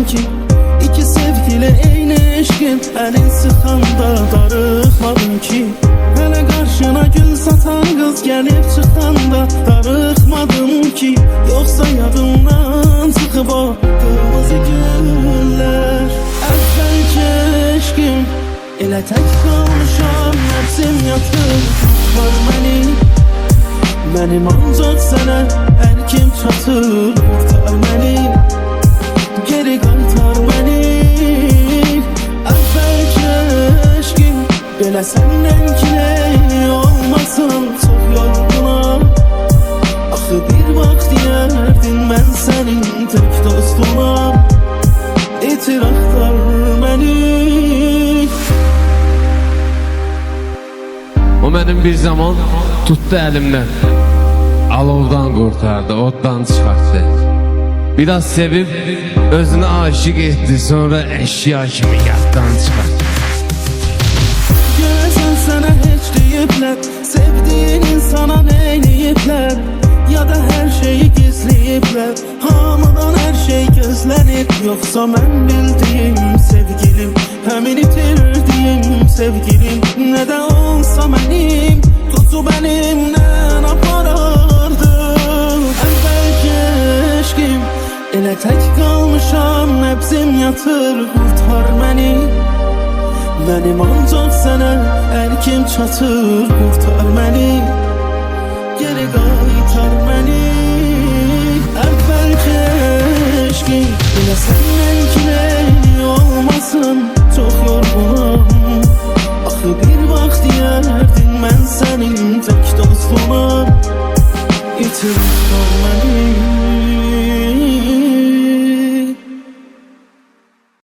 ki İki sevgili eyni eşkin elin sıxanda darıxmadım ki Hele karşına gül satan kız gelip çıkanda darıxmadım ki Yoksa yadımdan çıkıp o kırmızı güller Əvvəlki eşkim elə tək qalmışam Nəfsim yatır tutar məni Mənim ancaq sənə hər kim çatır Qurtar məni geri qaytar məni Əvvəlki eşkim belə səndən ki olmasın Çox yorgunam Axı bir vaxt deyərdin mən sənin tək dostunam İtiraflar məni O mənim bir zaman tutdu əlimdən Alovdan qurtardı, oddan çıxartdı Biraz sevib özünə aşık etdi Sonra eşya kimi yaddan çıxartdı Görəsən sənə heç deyiblər Sevdiğin insana neyləyiblər Ya da hər şeyi gizləyiblər Hamıdan hər şey gözlənir Yoxsa mən bildiyim sevgilim Həmin itirdiyim sevgilim Nə də olsa mənim Tutub əlimdən aparardı Əvvəlki eşkim elə tək qalmışam Nəbzim yatır qurtar məni Mənim ancaq sənə hər kim çatır Qurtar məni geri qaytar məni Əvvəlki eşkim elə səndən ki neyli olmasın Çox yorgunam Axı bir vaxt deyərdin mən sənin tək dostunam İtiraf məni